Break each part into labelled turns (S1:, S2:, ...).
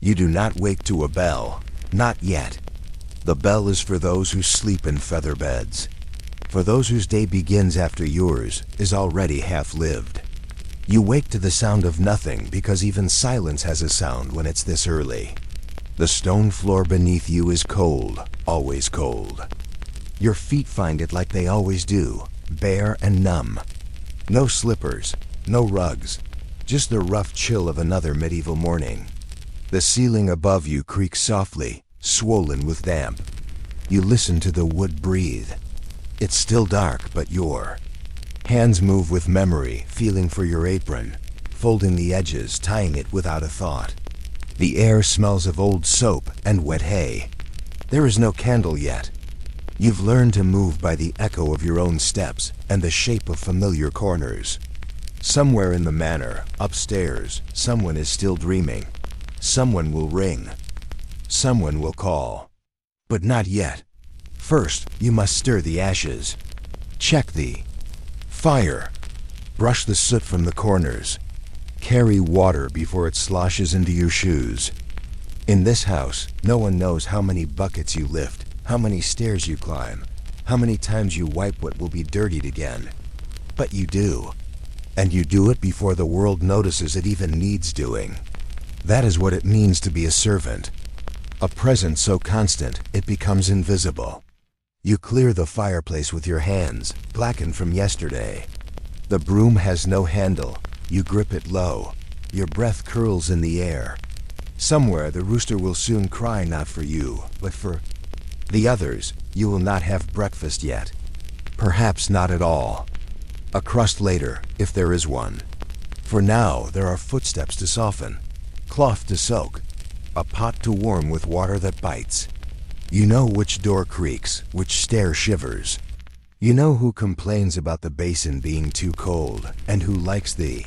S1: You do not wake to a bell, not yet. The bell is for those who sleep in feather beds, for those whose day begins after yours is already half lived. You wake to the sound of nothing because even silence has a sound when it's this early. The stone floor beneath you is cold, always cold. Your feet find it like they always do, bare and numb. No slippers, no rugs, just the rough chill of another medieval morning. The ceiling above you creaks softly, swollen with damp. You listen to the wood breathe. It's still dark, but your hands move with memory, feeling for your apron, folding the edges, tying it without a thought. The air smells of old soap and wet hay. There is no candle yet. You've learned to move by the echo of your own steps and the shape of familiar corners. Somewhere in the manor, upstairs, someone is still dreaming. Someone will ring. Someone will call. But not yet. First, you must stir the ashes. Check the fire. Brush the soot from the corners. Carry water before it sloshes into your shoes. In this house, no one knows how many buckets you lift, how many stairs you climb, how many times you wipe what will be dirtied again. But you do. And you do it before the world notices it even needs doing. That is what it means to be a servant. A presence so constant, it becomes invisible. You clear the fireplace with your hands, blackened from yesterday. The broom has no handle. You grip it low. Your breath curls in the air. Somewhere the rooster will soon cry, not for you, but for the others. You will not have breakfast yet. Perhaps not at all. A crust later, if there is one. For now, there are footsteps to soften, cloth to soak, a pot to warm with water that bites. You know which door creaks, which stair shivers. You know who complains about the basin being too cold, and who likes the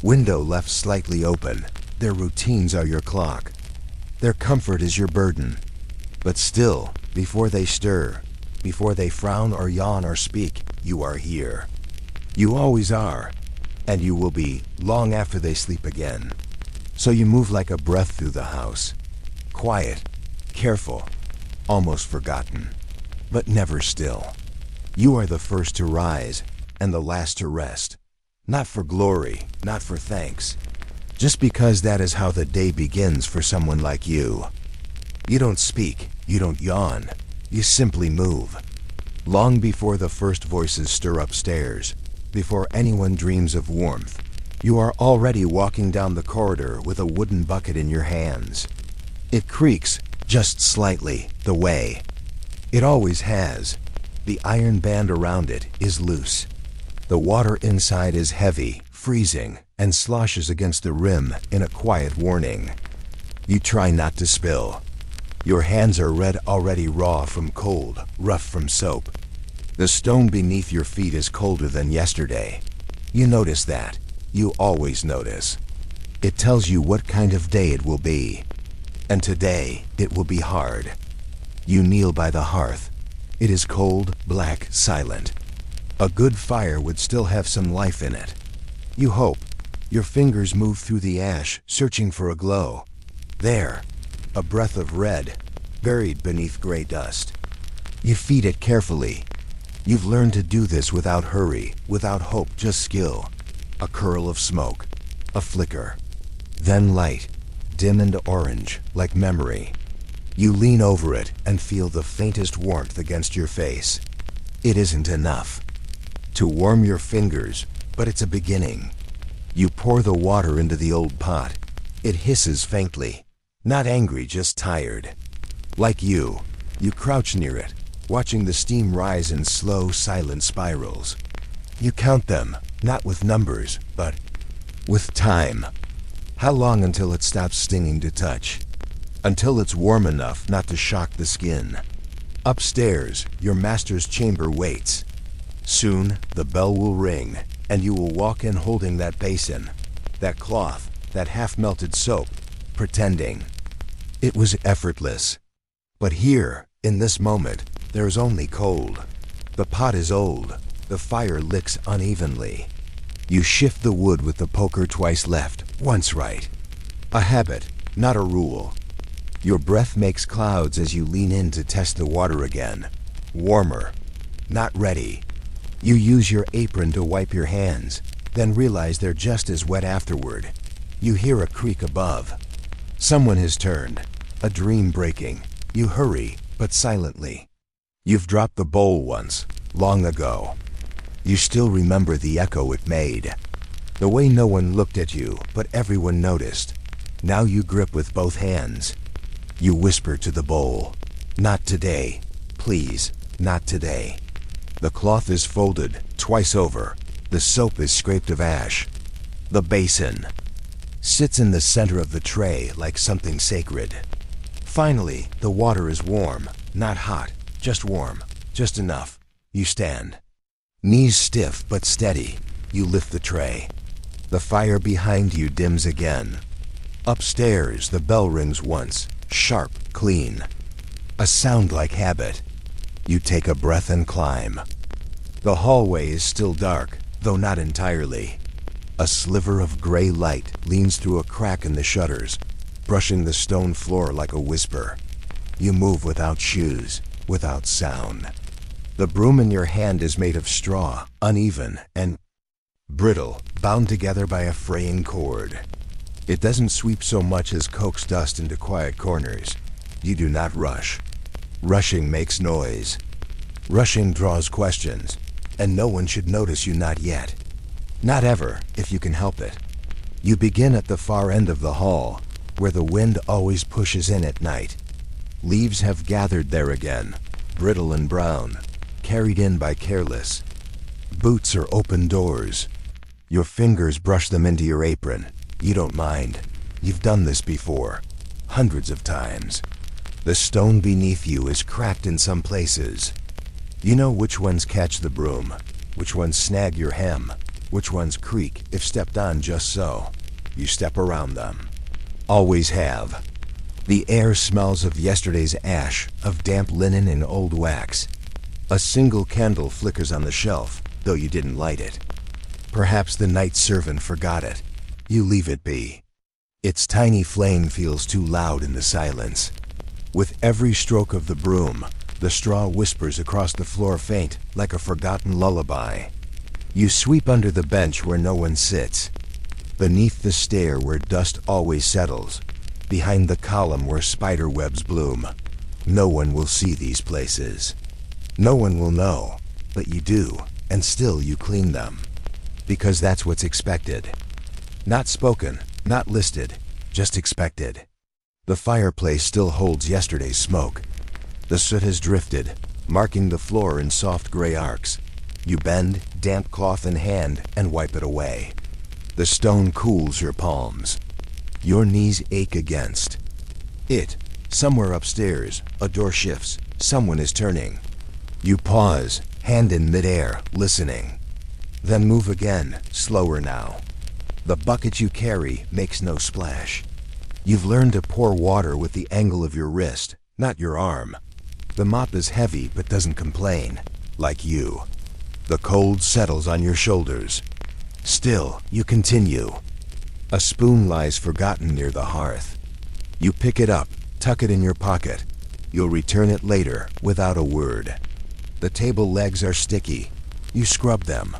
S1: window left slightly open. Their routines are your clock. Their comfort is your burden. But still, before they stir, before they frown or yawn or speak, you are here. You always are, and you will be long after they sleep again. So you move like a breath through the house. Quiet, careful, almost forgotten, but never still. You are the first to rise and the last to rest. Not for glory, not for thanks. Just because that is how the day begins for someone like you. You don't speak, you don't yawn, you simply move. Long before the first voices stir upstairs, before anyone dreams of warmth, you are already walking down the corridor with a wooden bucket in your hands. It creaks, just slightly, the way it always has. The iron band around it is loose. The water inside is heavy, freezing, and sloshes against the rim in a quiet warning. You try not to spill. Your hands are red, already raw from cold, rough from soap. The stone beneath your feet is colder than yesterday. You notice that. You always notice. It tells you what kind of day it will be. And today, it will be hard. You kneel by the hearth. It is cold, black, silent. A good fire would still have some life in it. You hope. Your fingers move through the ash, searching for a glow. There, a breath of red, buried beneath gray dust. You feed it carefully. You've learned to do this without hurry, without hope, just skill. A curl of smoke, a flicker. Then light, dim and orange, like memory. You lean over it and feel the faintest warmth against your face. It isn't enough to warm your fingers, but it's a beginning. You pour the water into the old pot. It hisses faintly, not angry, just tired. Like you crouch near it, watching the steam rise in slow, silent spirals. You count them, not with numbers, but with time. How long until it stops stinging to touch? Until it's warm enough not to shock the skin. Upstairs, your master's chamber waits. Soon, the bell will ring, and you will walk in holding that basin, that cloth, that half-melted soap, pretending. It was effortless. But here, in this moment, there's only cold. The pot is old. The fire licks unevenly. You shift the wood with the poker twice left, once right. A habit, not a rule. Your breath makes clouds as you lean in to test the water again. Warmer, not ready. You use your apron to wipe your hands, then realize they're just as wet afterward. You hear a creak above. Someone has turned, a dream breaking. You hurry, but silently. You've dropped the bowl once, long ago. You still remember the echo it made. The way no one looked at you, but everyone noticed. Now you grip with both hands. You whisper to the bowl, "Not today. Please, not today." The cloth is folded, twice over. The soap is scraped of ash. The basin sits in the center of the tray like something sacred. Finally, the water is warm, not hot, just warm, just enough. You stand. Knees stiff but steady. You lift the tray. The fire behind you dims again. Upstairs, the bell rings once, sharp, clean. A sound like habit. You take a breath and climb. The hallway is still dark, though not entirely. A sliver of gray light leans through a crack in the shutters, brushing the stone floor like a whisper. You move without shoes, without sound. The broom in your hand is made of straw, uneven and brittle, bound together by a fraying cord. It doesn't sweep so much as coax dust into quiet corners. You do not rush. Rushing makes noise. Rushing draws questions, and no one should notice you not yet. Not ever, if you can help it. You begin at the far end of the hall, where the wind always pushes in at night. Leaves have gathered there again, brittle and brown, carried in by careless. Boots are open doors. Your fingers brush them into your apron. You don't mind. You've done this before, hundreds of times. The stone beneath you is cracked in some places. You know which ones catch the broom, which ones snag your hem, which ones creak if stepped on just so. You step around them. Always have. The air smells of yesterday's ash, of damp linen and old wax. A single candle flickers on the shelf, though you didn't light it. Perhaps the night servant forgot it. You leave it be. Its tiny flame feels too loud in the silence. With every stroke of the broom, the straw whispers across the floor faint, like a forgotten lullaby. You sweep under the bench where no one sits, beneath the stair where dust always settles, behind the column where spider webs bloom. No one will see these places. No one will know, but you do, and still you clean them. Because that's what's expected. Not spoken, not listed, just expected. The fireplace still holds yesterday's smoke. The soot has drifted, marking the floor in soft gray arcs. You bend, damp cloth in hand, and wipe it away. The stone cools your palms. Your knees ache against it. Somewhere upstairs, a door shifts. Someone is turning. You pause, hand in midair, listening. Then move again, slower now. The bucket you carry makes no splash. You've learned to pour water with the angle of your wrist, not your arm. The mop is heavy but doesn't complain, like you. The cold settles on your shoulders. Still, you continue. A spoon lies forgotten near the hearth. You pick it up, tuck it in your pocket. You'll return it later, without a word. The table legs are sticky. You scrub them.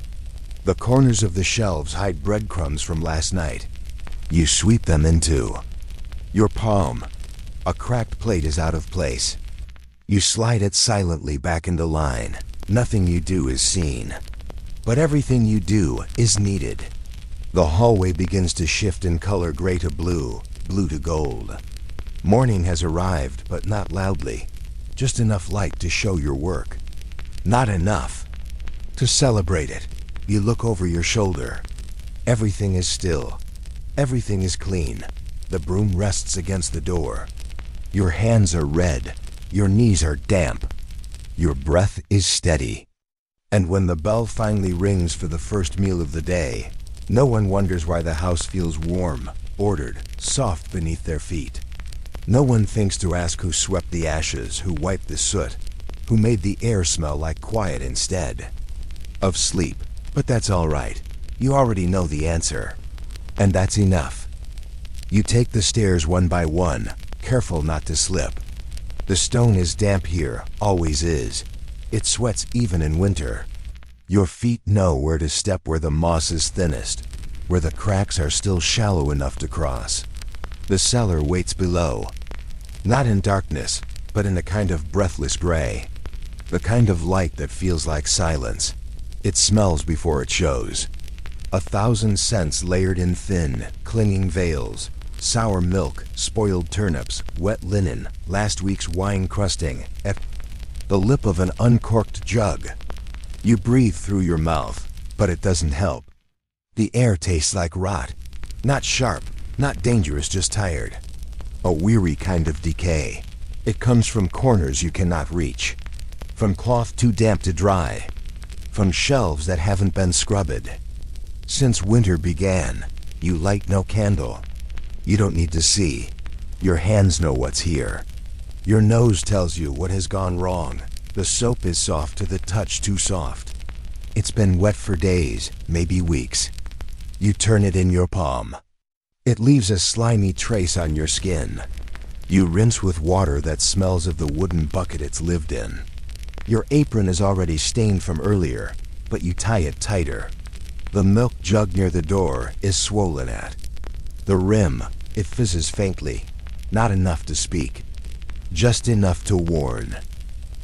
S1: The corners of the shelves hide breadcrumbs from last night. You sweep them into your palm. A cracked plate is out of place. You slide it silently back into line. Nothing you do is seen, but everything you do is needed. The hallway begins to shift in color, gray to blue, blue to gold. Morning has arrived, but not loudly. Just enough light to show your work. Not enough to celebrate it. You look over your shoulder. Everything is still. Everything is clean. The broom rests against the door. Your hands are red. Your knees are damp. Your breath is steady. And when the bell finally rings for the first meal of the day, no one wonders why the house feels warm, ordered, soft beneath their feet. No one thinks to ask who swept the ashes, who wiped the soot, who made the air smell like quiet instead of sleep. But that's all right. You already know the answer. And that's enough. You take the stairs one by one, careful not to slip. The stone is damp here, always is. It sweats even in winter. Your feet know where to step where the moss is thinnest, where the cracks are still shallow enough to cross. The cellar waits below, not in darkness, but in a kind of breathless gray. The kind of light that feels like silence. It smells before it shows. 1,000 scents layered in thin, clinging veils. Sour milk, spoiled turnips, wet linen, last week's wine crusting, at the lip of an uncorked jug. You breathe through your mouth, but it doesn't help. The air tastes like rot. Not sharp, not dangerous, just tired. A weary kind of decay. It comes from corners you cannot reach. From cloth too damp to dry. From shelves that haven't been scrubbed. Since winter began, you light no candle. You don't need to see. Your hands know what's here. Your nose tells you what has gone wrong. The soap is soft to the touch, too soft. It's been wet for days, maybe weeks. You turn it in your palm. It leaves a slimy trace on your skin. You rinse with water that smells of the wooden bucket it's lived in. Your apron is already stained from earlier, but you tie it tighter. The milk jug near the door is swollen at. The rim, it fizzes faintly, not enough to speak, just enough to warn.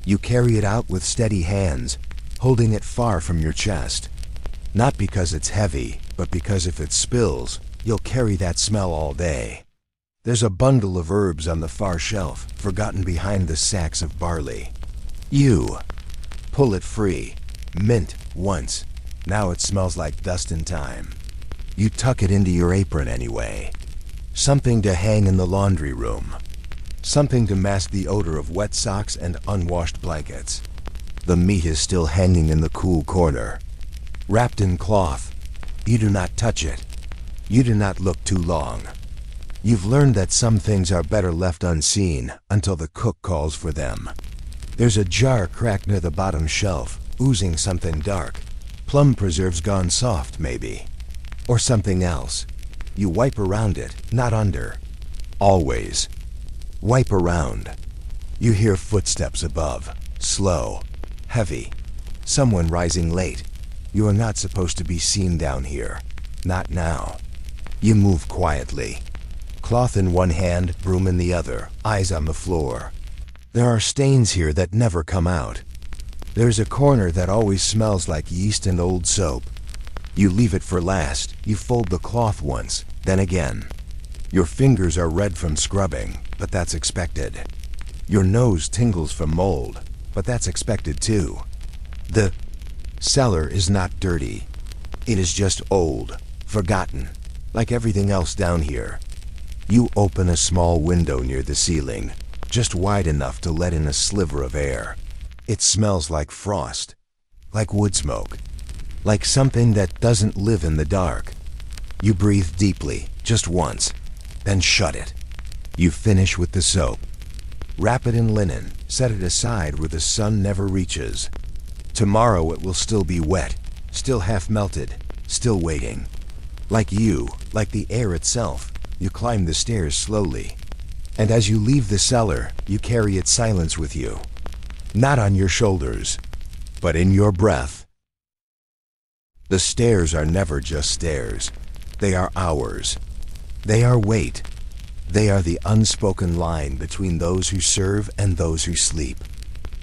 S1: You carry it out with steady hands, holding it far from your chest. Not because it's heavy, but because if it spills, you'll carry that smell all day. There's a bundle of herbs on the far shelf, forgotten behind the sacks of barley. You pull it free, mint once, now it smells like dust and time. You tuck it into your apron anyway. Something to hang in the laundry room. Something to mask the odor of wet socks and unwashed blankets. The meat is still hanging in the cool corner. Wrapped in cloth. You do not touch it. You do not look too long. You've learned that some things are better left unseen until the cook calls for them. There's a jar cracked near the bottom shelf, oozing something dark. Plum preserves gone soft, maybe. Or something else. You wipe around it, not under. Always. Wipe around. You hear footsteps above. Slow. Heavy. Someone rising late. You are not supposed to be seen down here. Not now. You move quietly. Cloth in one hand, broom in the other, eyes on the floor. There are stains here that never come out. There's a corner that always smells like yeast and old soap. You leave it for last. You fold the cloth once, then again. Your fingers are red from scrubbing, but that's expected. Your nose tingles from mold, but that's expected too. The cellar is not dirty. It is just old, forgotten, like everything else down here. You open a small window near the ceiling, just wide enough to let in a sliver of air. It smells like frost, like wood smoke, like something that doesn't live in the dark. You breathe deeply, just once, then shut it. You finish with the soap. Wrap it in linen, set it aside where the sun never reaches. Tomorrow it will still be wet, still half melted, still waiting. Like you, like the air itself, you climb the stairs slowly. And as you leave the cellar, you carry its silence with you. Not on your shoulders, but in your breath. The stairs are never just stairs. They are hours. They are weight. They are the unspoken line between those who serve and those who sleep.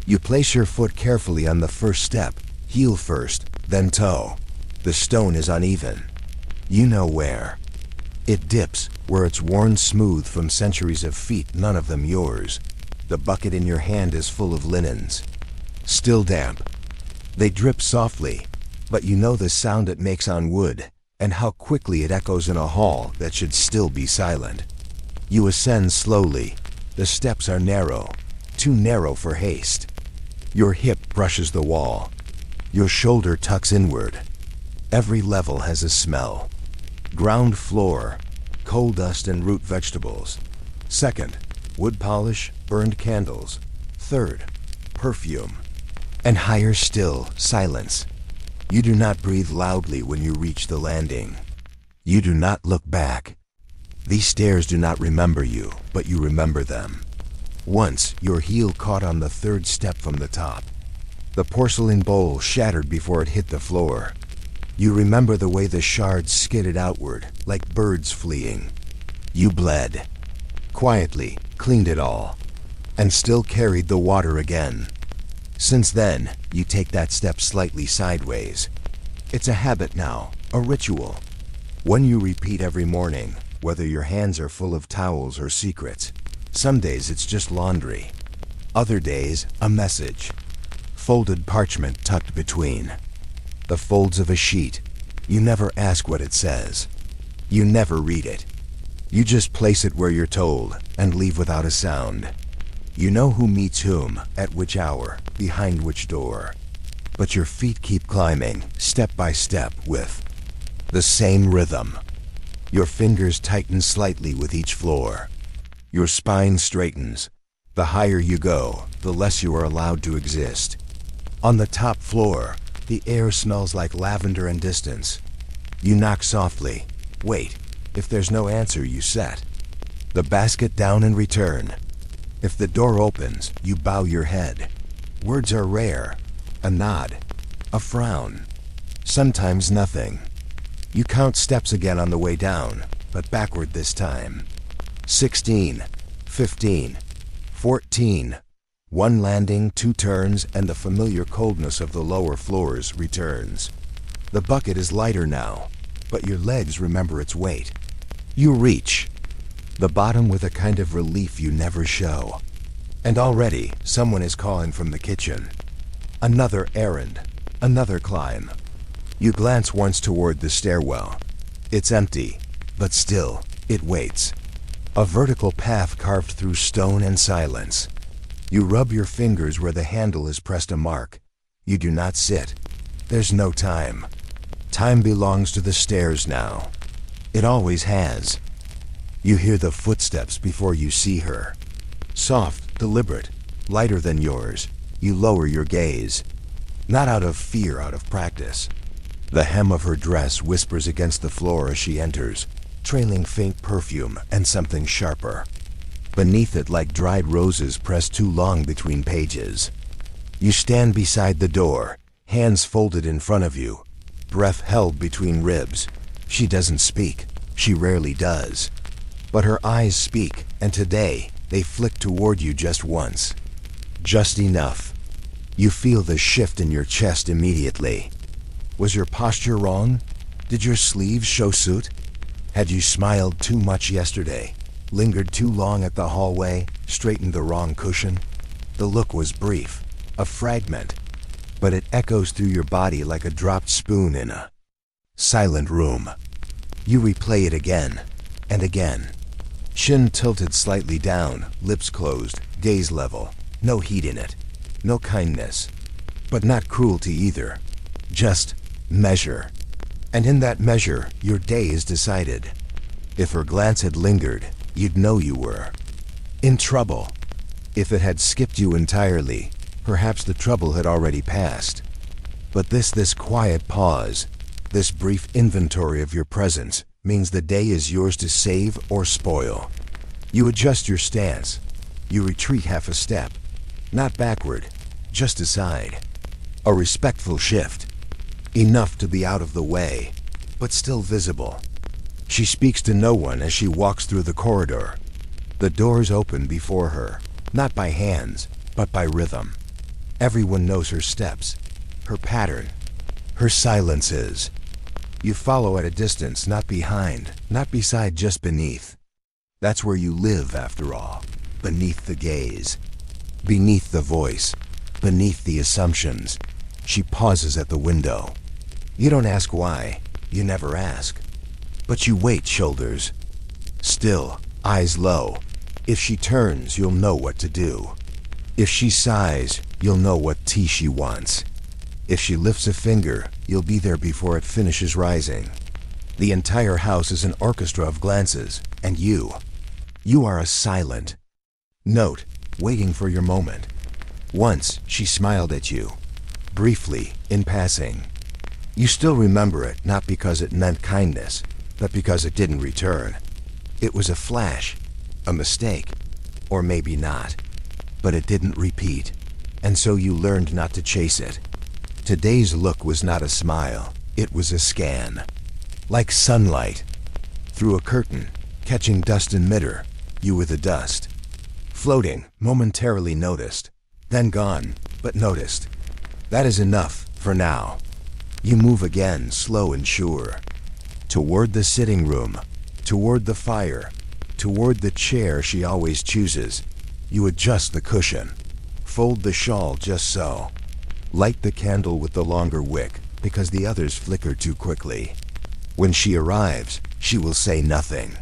S1: You place your foot carefully on the first step, heel first, then toe. The stone is uneven. You know where. It dips where it's worn smooth from centuries of feet, none of them yours. The bucket in your hand is full of linens. Still damp. They drip softly, but you know the sound it makes on wood, and how quickly it echoes in a hall that should still be silent. You ascend slowly. The steps are narrow, too narrow for haste. Your hip brushes the wall. Your shoulder tucks inward. Every level has a smell. Ground floor, coal dust and root vegetables. Second, wood polish, burned candles. Third, perfume. And higher still, silence. You do not breathe loudly when you reach the landing. You do not look back. These stairs do not remember you, but you remember them. Once, your heel caught on the third step from the top. The porcelain bowl shattered before it hit the floor. You remember the way the shards skidded outward, like birds fleeing. You bled. Quietly, cleaned it all, and still carried the water again. Since then, you take that step slightly sideways. It's a habit now, a ritual. One you repeat every morning, whether your hands are full of towels or secrets. Some days it's just laundry. Other days, a message. Folded parchment tucked between. The folds of a sheet. You never ask what it says. You never read it. You just place it where you're told and leave without a sound. You know who meets whom, at which hour, behind which door. But your feet keep climbing, step by step, with the same rhythm. Your fingers tighten slightly with each floor. Your spine straightens. The higher you go, the less you are allowed to exist. On the top floor, the air smells like lavender and distance. You knock softly. Wait. If there's no answer, you set the basket down and return. If the door opens, you bow your head. Words are rare. A nod. A frown. Sometimes nothing. You count steps again on the way down, but backward this time. 16, 15, 14. One landing, 2 turns, and the familiar coldness of the lower floors returns. The bucket is lighter now, but your legs remember its weight. You reach the bottom with a kind of relief you never show. And already, someone is calling from the kitchen. Another errand, another climb. You glance once toward the stairwell. It's empty, but still, it waits. A vertical path carved through stone and silence. You rub your fingers where the handle is pressed a mark. You do not sit. There's no time. Time belongs to the stairs now. It always has. You hear the footsteps before you see her. Soft, deliberate, lighter than yours. You lower your gaze. Not out of fear, out of practice. The hem of her dress whispers against the floor as she enters, trailing faint perfume and something sharper. Beneath it, like dried roses pressed too long between pages. You stand beside the door, hands folded in front of you, breath held between ribs. She doesn't speak. She rarely does. But her eyes speak, and today, they flick toward you just once. Just enough. You feel the shift in your chest immediately. Was your posture wrong? Did your sleeves show suit? Had you smiled too much yesterday? Lingered too long at the hallway? Straightened the wrong cushion? The look was brief, a fragment, but it echoes through your body like a dropped spoon in a silent room. You replay it again and again. Chin tilted slightly down, lips closed, gaze level. No heat in it. No kindness. But not cruelty either. Just measure. And in that measure, your day is decided. If her glance had lingered, you'd know you were in trouble. If it had skipped you entirely, perhaps the trouble had already passed. But this quiet pause, this brief inventory of your presence, means the day is yours to save or spoil. You adjust your stance. You retreat half a step. Not backward, just aside. A respectful shift. Enough to be out of the way, but still visible. She speaks to no one as she walks through the corridor. The doors open before her, not by hands, but by rhythm. Everyone knows her steps, her pattern, her silences. You follow at a distance, not behind, not beside, just beneath. That's where you live, after all. Beneath the gaze. Beneath the voice. Beneath the assumptions. She pauses at the window. You don't ask why. You never ask. But you wait, shoulders still, eyes low. If she turns, you'll know what to do. If she sighs, you'll know what tea she wants. If she lifts a finger, you'll be there before it finishes rising. The entire house is an orchestra of glances, and you are a silent note, waiting for your moment. Once, she smiled at you, briefly, in passing. You still remember it, not because it meant kindness, but because it didn't return. It was a flash, a mistake, or maybe not. But it didn't repeat, and so you learned not to chase it. Today's look was not a smile, it was a scan. Like sunlight. Through a curtain, catching dust in midair, you were the dust. Floating, momentarily noticed, then gone, but noticed. That is enough, for now. You move again, slow and sure. Toward the sitting room, toward the fire, toward the chair she always chooses. You adjust the cushion, fold the shawl just so. Light the candle with the longer wick, because the others flicker too quickly. When she arrives, she will say nothing.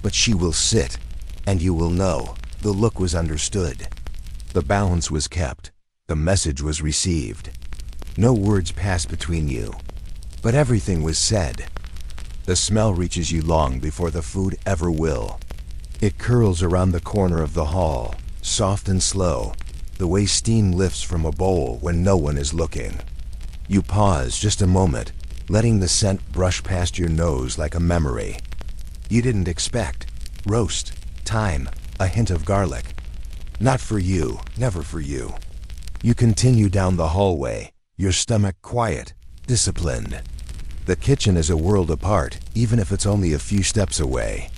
S1: But she will sit, and you will know the look was understood. The balance was kept, the message was received. No words passed between you, but everything was said. The smell reaches you long before the food ever will. It curls around the corner of the hall, soft and slow, the way steam lifts from a bowl when no one is looking. You pause just a moment, letting the scent brush past your nose like a memory. You didn't expect roast, thyme, a hint of garlic. Not for you, never for you. You continue down the hallway, your stomach quiet, disciplined. The kitchen is a world apart, even if it's only a few steps away.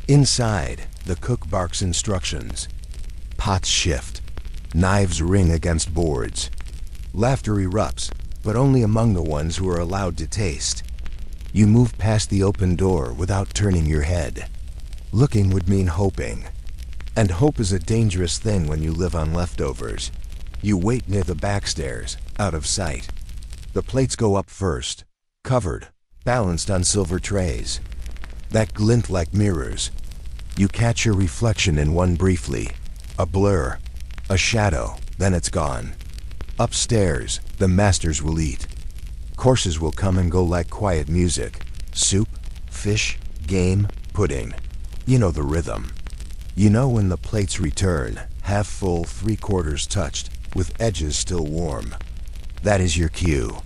S1: Inside, the cook barks instructions. Pots shift. Knives ring against boards. Laughter erupts, but only among the ones who are allowed to taste. You move past the open door without turning your head. Looking would mean hoping. And hope is a dangerous thing when you live on leftovers. You wait near the back stairs, out of sight. The plates go up first, covered, balanced on silver trays. That glint like mirrors. You catch your reflection in one briefly. A blur, a shadow, then it's gone. Upstairs, the masters will eat. Courses will come and go like quiet music. Soup, fish, game, pudding. You know the rhythm. You know when the plates return, half full, 3/4 touched, with edges still warm. That is your cue.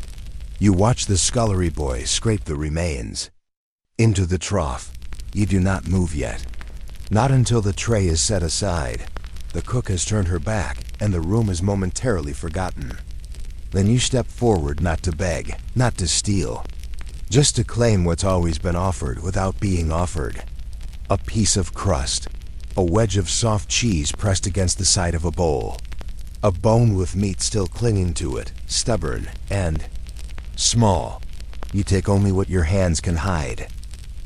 S1: You watch the scullery boy scrape the remains. Into the trough. You do not move yet. Not until the tray is set aside. The cook has turned her back, and the room is momentarily forgotten. Then you step forward, not to beg, not to steal, just to claim what's always been offered without being offered. A piece of crust, a wedge of soft cheese pressed against the side of a bowl, a bone with meat still clinging to it, stubborn and small. You take only what your hands can hide,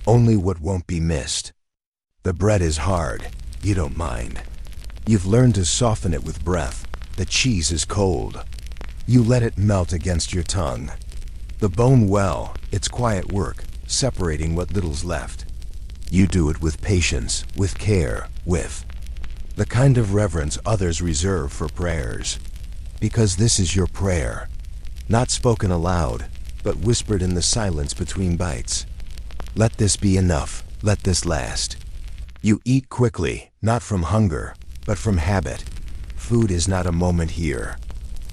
S1: only what won't be missed. The bread is hard, you don't mind. You've learned to soften it with breath. The cheese is cold. You let it melt against your tongue. The bone well, it's quiet work, separating what little's left. You do it with patience, with care, with the kind of reverence others reserve for prayers. Because this is your prayer. Not spoken aloud, but whispered in the silence between bites. Let this be enough, let this last. You eat quickly, not from hunger, but from habit. Food is not a moment here.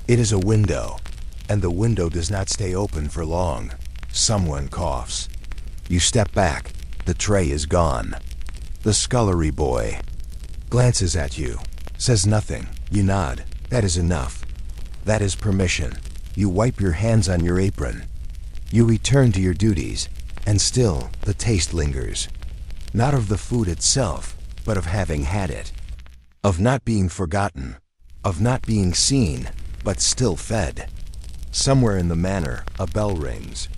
S1: It is a window, and the window does not stay open for long. Someone coughs. You step back. The tray is gone. The scullery boy glances at you, says nothing. You nod. That is enough. That is permission. You wipe your hands on your apron. You return to your duties, and still the taste lingers. Not of the food itself, but of having had it. Of not being forgotten. Of not being seen, but still fed. Somewhere in the manor, a bell rings.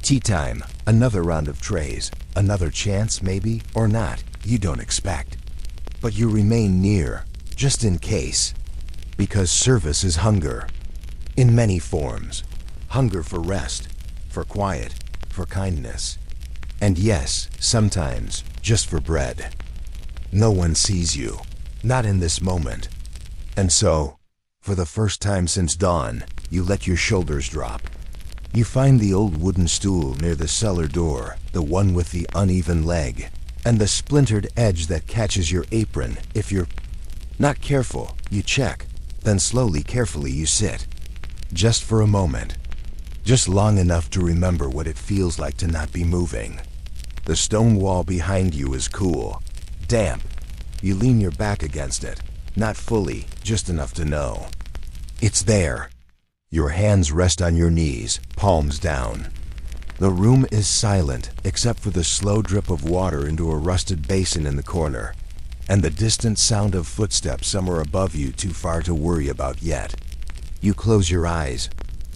S1: Tea time, another round of trays, another chance maybe, or not, you don't expect. But you remain near, just in case. Because service is hunger. In many forms. Hunger for rest, for quiet, for kindness. And yes, sometimes, just for bread. No one sees you, not in this moment. And so, for the first time since dawn, you let your shoulders drop. You find the old wooden stool near the cellar door, the one with the uneven leg, and the splintered edge that catches your apron if you're not careful. You check, then slowly, carefully you sit. Just for a moment. Just long enough to remember what it feels like to not be moving. The stone wall behind you is cool, damp. You lean your back against it, not fully, just enough to know. It's there. Your hands rest on your knees, palms down. The room is silent except for the slow drip of water into a rusted basin in the corner, and the distant sound of footsteps somewhere above you too far to worry about yet. You close your eyes,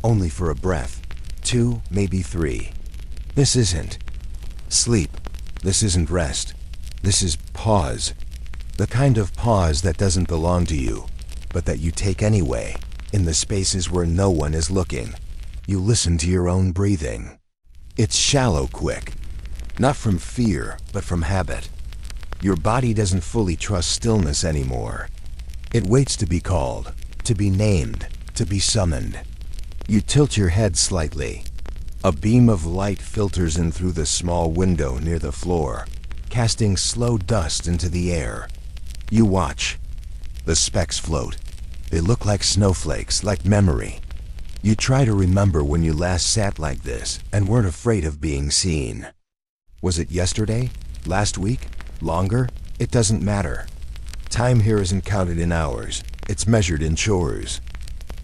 S1: only for a breath, 2, maybe 3. This isn't sleep. This isn't rest. This is pause. The kind of pause that doesn't belong to you, but that you take anyway, in the spaces where no one is looking. You listen to your own breathing. It's shallow quick, not from fear, but from habit. Your body doesn't fully trust stillness anymore. It waits to be called, to be named, to be summoned. You tilt your head slightly. A beam of light filters in through the small window near the floor, casting slow dust into the air. You watch. The specks float. They look like snowflakes, like memory. You try to remember when you last sat like this and weren't afraid of being seen. Was it yesterday? Last week? Longer? It doesn't matter. Time here isn't counted in hours. It's measured in chores.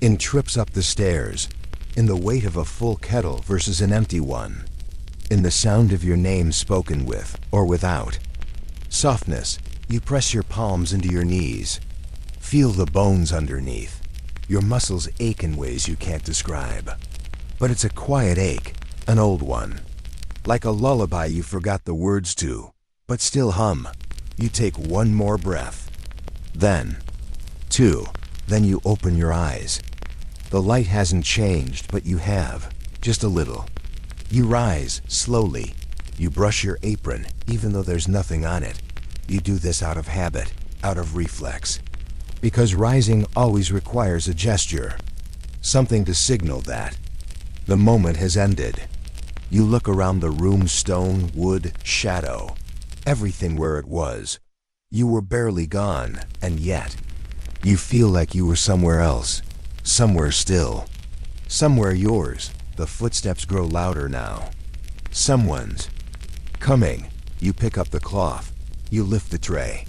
S1: In trips up the stairs. In the weight of a full kettle versus an empty one. In the sound of your name spoken with or without. Softness. You press your palms into your knees. Feel the bones underneath. Your muscles ache in ways you can't describe. But it's a quiet ache, an old one. Like a lullaby you forgot the words to, but still hum. You take one more breath. Then, 2. Then you open your eyes. The light hasn't changed, but you have, just a little. You rise, slowly. You brush your apron, even though there's nothing on it. You do this out of habit, out of reflex. Because rising always requires a gesture. Something to signal that the moment has ended. You look around the room, stone, wood, shadow. Everything where it was. You were barely gone, and yet, you feel like you were somewhere else. Somewhere still. Somewhere yours. The footsteps grow louder now. Someone's coming. You pick up the cloth. You lift the tray.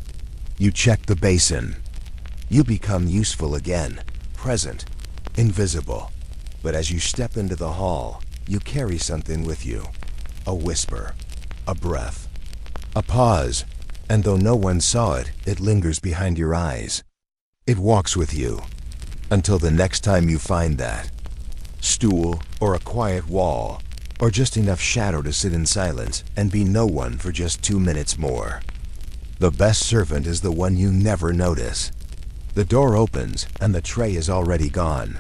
S1: You check the basin. You become useful again. Present. Invisible. But as you step into the hall, you carry something with you. A whisper. A breath. A pause. And though no one saw it, it lingers behind your eyes. It walks with you. Until the next time you find that stool, or a quiet wall, or just enough shadow to sit in silence and be no one for just 2 minutes more. The best servant is the one you never notice. The door opens and the tray is already gone.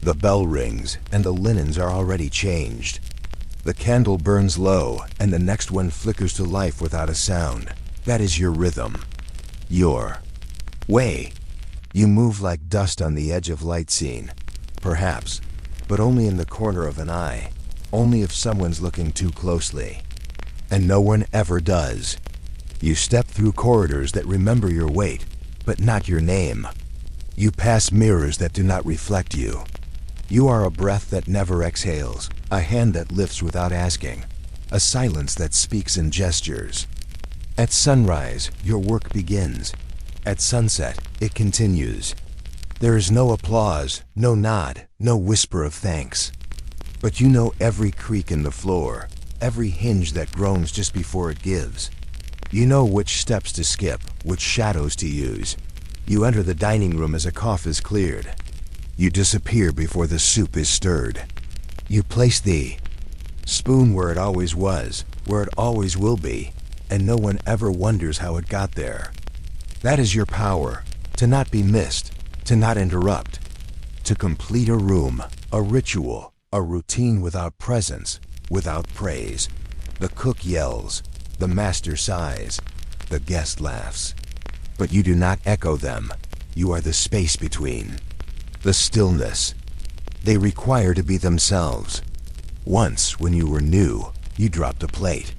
S1: The bell rings and the linens are already changed. The candle burns low and the next one flickers to life without a sound. That is your rhythm. Your way. You move like dust on the edge of light scene, perhaps, but only in the corner of an eye, only if someone's looking too closely. And no one ever does. You step through corridors that remember your weight, but not your name. You pass mirrors that do not reflect you. You are a breath that never exhales, a hand that lifts without asking, a silence that speaks in gestures. At sunrise, your work begins. At sunset, it continues. There is no applause, no nod, no whisper of thanks. But you know every creak in the floor, every hinge that groans just before it gives. You know which steps to skip, which shadows to use. You enter the dining room as a cough is cleared. You disappear before the soup is stirred. You place the spoon where it always was, where it always will be, and no one ever wonders how it got there. That is your power, to not be missed, to not interrupt, to complete a room, a ritual, a routine without presence, without praise. The cook yells, the master sighs, the guest laughs. But you do not echo them. You are the space between. The stillness. They require to be themselves. Once, when you were new, you dropped a plate.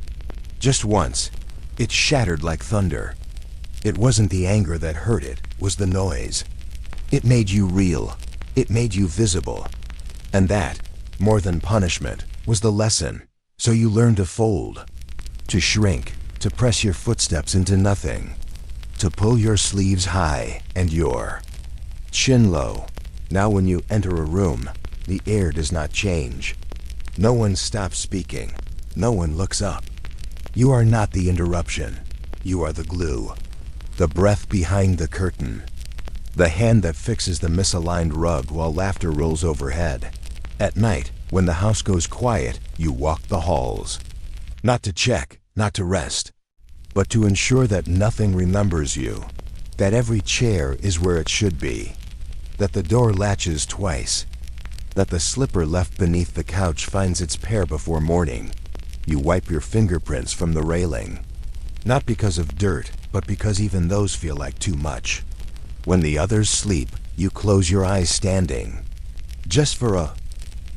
S1: Just once. It shattered like thunder. It wasn't the anger that hurt, it was the noise. It made you real. It made you visible. And that, more than punishment, was the lesson. So you learned to fold. to shrink, to press your footsteps into nothing, to pull your sleeves high and your chin low. Now when you enter a room, the air does not change. No one stops speaking. No one looks up. You are not the interruption. You are the glue. The breath behind the curtain. The hand that fixes the misaligned rug while laughter rolls overhead. At night, when the house goes quiet, you walk the halls. Not to check, not to rest, but to ensure that nothing remembers you. That every chair is where it should be. That the door latches twice. That the slipper left beneath the couch finds its pair before morning. You wipe your fingerprints from the railing. Not because of dirt, but because even those feel like too much. When the others sleep, you close your eyes standing. Just for a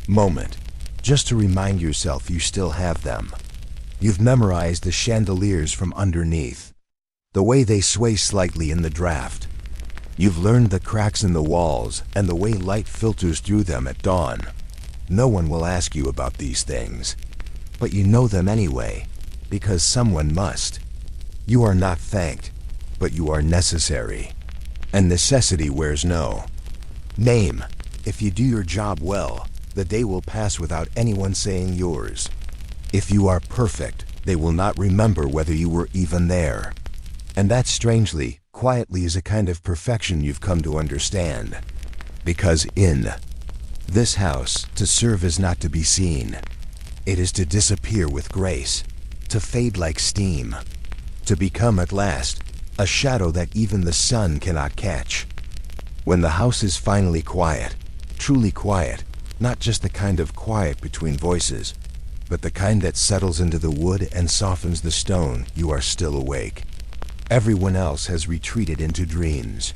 S1: moment. Just to remind yourself you still have them. You've memorized the chandeliers from underneath. The way they sway slightly in the draft. You've learned the cracks in the walls and the way light filters through them at dawn. No one will ask you about these things. But you know them anyway, because someone must. You are not thanked, but you are necessary. And necessity wears no name. If you do your job well, the day will pass without anyone saying yours. If you are perfect, they will not remember whether you were even there. And that strangely, quietly is a kind of perfection you've come to understand. Because in this house, to serve is not to be seen. It is to disappear with grace, to fade like steam, to become at last a shadow that even the sun cannot catch. When the house is finally quiet, truly quiet, not just the kind of quiet between voices, but the kind that settles into the wood and softens the stone, you are still awake. Everyone else has retreated into dreams.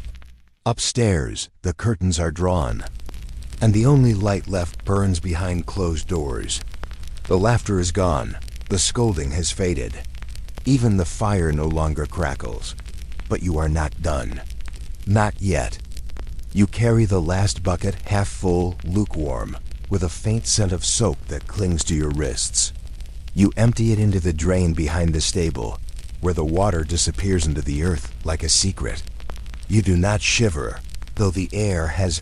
S1: Upstairs, the curtains are drawn, and the only light left burns behind closed doors. The laughter is gone, the scolding has faded. Even the fire no longer crackles. But you are not done. Not yet. You carry the last bucket half full, lukewarm, with a faint scent of soap that clings to your wrists. You empty it into the drain behind the stable, where the water disappears into the earth like a secret. You do not shiver, though the air has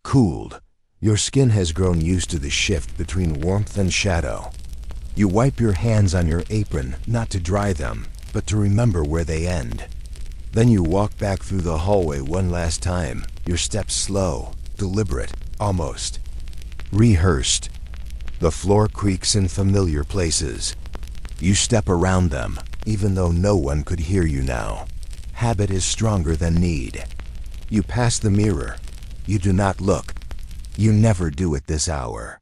S1: cooled. Your skin has grown used to the shift between warmth and shadow. You wipe your hands on your apron, not to dry them, but to remember where they end. Then you walk back through the hallway one last time, your steps slow, deliberate, almost rehearsed. The floor creaks in familiar places. You step around them, even though no one could hear you now. Habit is stronger than need. You pass the mirror. You do not look. You never do at this hour.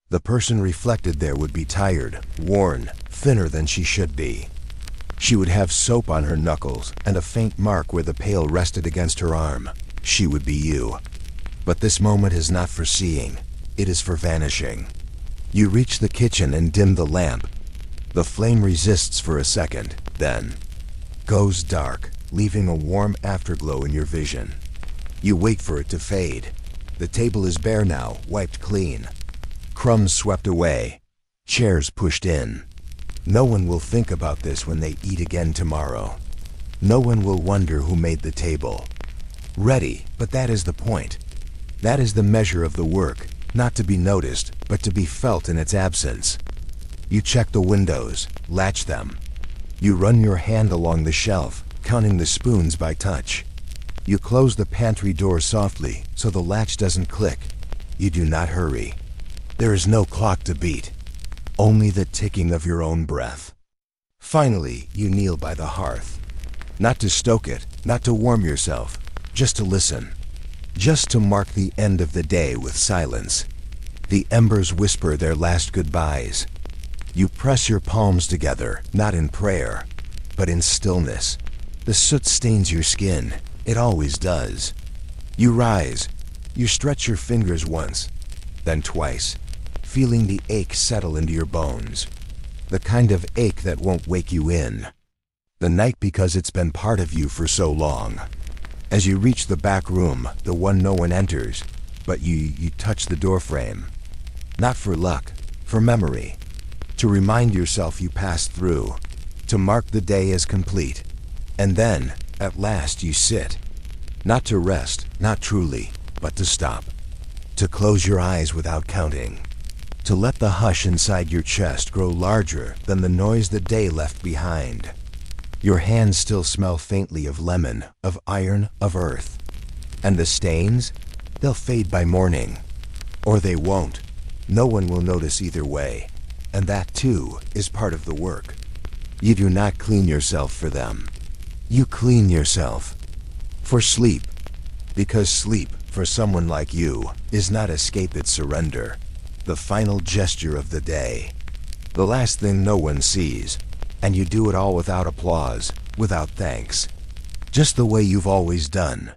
S1: The person reflected there would be tired, worn, thinner than she should be. She would have soap on her knuckles and a faint mark where the pail rested against her arm. She would be you. But this moment is not for seeing. It is for vanishing. You reach the kitchen and dim the lamp. The flame resists for a second, then goes dark, leaving a warm afterglow in your vision. You wait for it to fade. The table is bare now, wiped clean. Crumbs swept away. Chairs pushed in. No one will think about this when they eat again tomorrow. No one will wonder who made the table. Ready, but that is the point. That is the measure of the work, not to be noticed, but to be felt in its absence. You check the windows, latch them. You run your hand along the shelf, counting the spoons by touch. You close the pantry door softly so the latch doesn't click. You do not hurry. There is no clock to beat. Only the ticking of your own breath. Finally, you kneel by the hearth. Not to stoke it, not to warm yourself, just to listen. Just to mark the end of the day with silence. The embers whisper their last goodbyes. You press your palms together, not in prayer, but in stillness. The soot stains your skin. It always does. You rise. You stretch your fingers once, then twice, feeling the ache settle into your bones. The kind of ache that won't wake you in the night because it's been part of you for so long. As you reach the back room, the one no one enters, but you touch the doorframe. Not for luck, for memory. To remind yourself you passed through, to mark the day as complete. And then, at last, you sit. Not to rest, not truly, but to stop. To close your eyes without counting. To let the hush inside your chest grow larger than the noise the day left behind. Your hands still smell faintly of lemon, of iron, of earth. And the stains? They'll fade by morning. Or they won't. No one will notice either way. And that, too, is part of the work. You do not clean yourself for them. You clean yourself for sleep. Because sleep, for someone like you, is not escape, it's surrender. The final gesture of the day. The last thing no one sees. And you do it all without applause, without thanks. Just the way you've always done.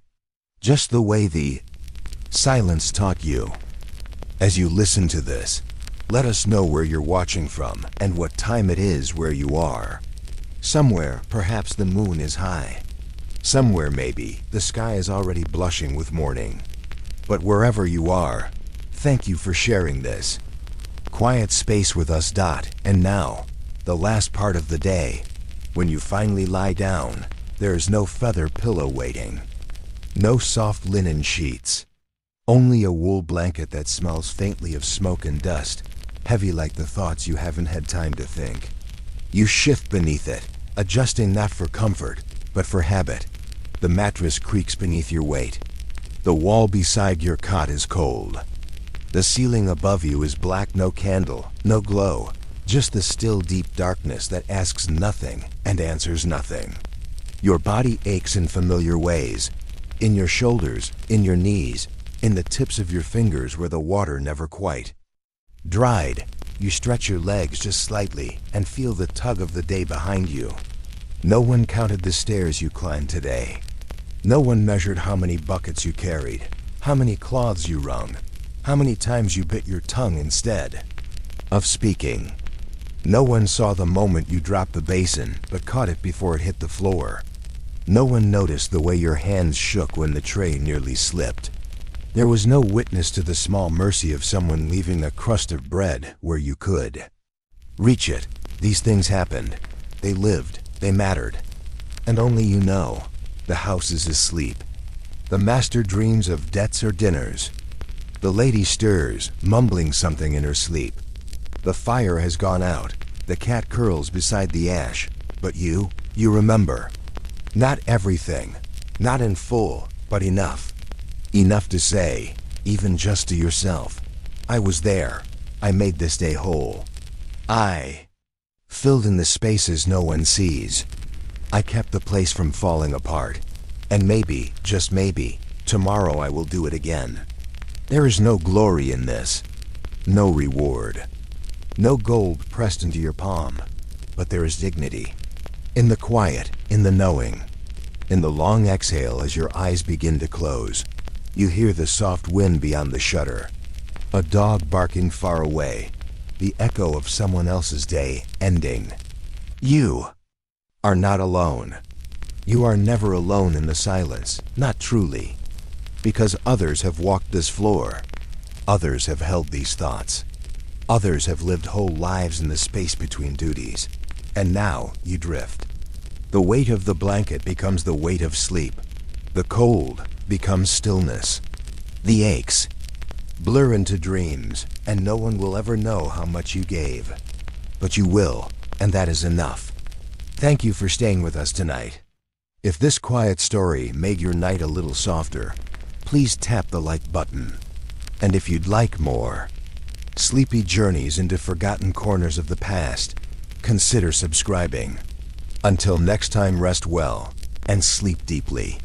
S1: Just the way the silence taught you. As you listen to this, let us know where you're watching from and what time it is where you are. Somewhere, perhaps the moon is high. Somewhere, maybe, the sky is already blushing with morning. But wherever you are, thank you for sharing this quiet space with us. And now, the last part of the day. When you finally lie down, there is no feather pillow waiting. No soft linen sheets. Only a wool blanket that smells faintly of smoke and dust, heavy like the thoughts you haven't had time to think. You shift beneath it, adjusting not for comfort, but for habit. The mattress creaks beneath your weight. The wall beside your cot is cold. The ceiling above you is black, no candle, no glow, just the still deep darkness that asks nothing and answers nothing. Your body aches in familiar ways, in your shoulders, in your knees, in the tips of your fingers where the water never quite dried. You stretch your legs just slightly and feel the tug of the day behind you. No one counted the stairs you climbed today. No one measured how many buckets you carried, how many cloths you wrung, how many times you bit your tongue instead of speaking. No one saw the moment you dropped the basin, but caught it before it hit the floor. No one noticed the way your hands shook when the tray nearly slipped. There was no witness to the small mercy of someone leaving a crust of bread where you could reach it. These things happened. They lived. They mattered. And only you know. The house is asleep. The master dreams of debts or dinners. The lady stirs, mumbling something in her sleep. The fire has gone out. The cat curls beside the ash. But you remember. Not everything. Not in full, but enough. Enough to say, even just to yourself, I was there. I made this day whole. I filled in the spaces no one sees. I kept the place from falling apart. And maybe, just maybe, tomorrow I will do it again. There is no glory in this. No reward. No gold pressed into your palm. But there is dignity. In the quiet, in the knowing. In the long exhale as your eyes begin to close. You hear the soft wind beyond the shutter. A dog barking far away. The echo of someone else's day ending. You are not alone. You are never alone in the silence, not truly. Because others have walked this floor. Others have held these thoughts. Others have lived whole lives in the space between duties. And now you drift. The weight of the blanket becomes the weight of sleep. The cold becomes stillness. The aches blur into dreams, and no one will ever know how much you gave. But you will, and that is enough. Thank you for staying with us tonight. If this quiet story made your night a little softer, please tap the like button. And if you'd like more sleepy journeys into forgotten corners of the past, consider subscribing. Until next time, rest well and sleep deeply.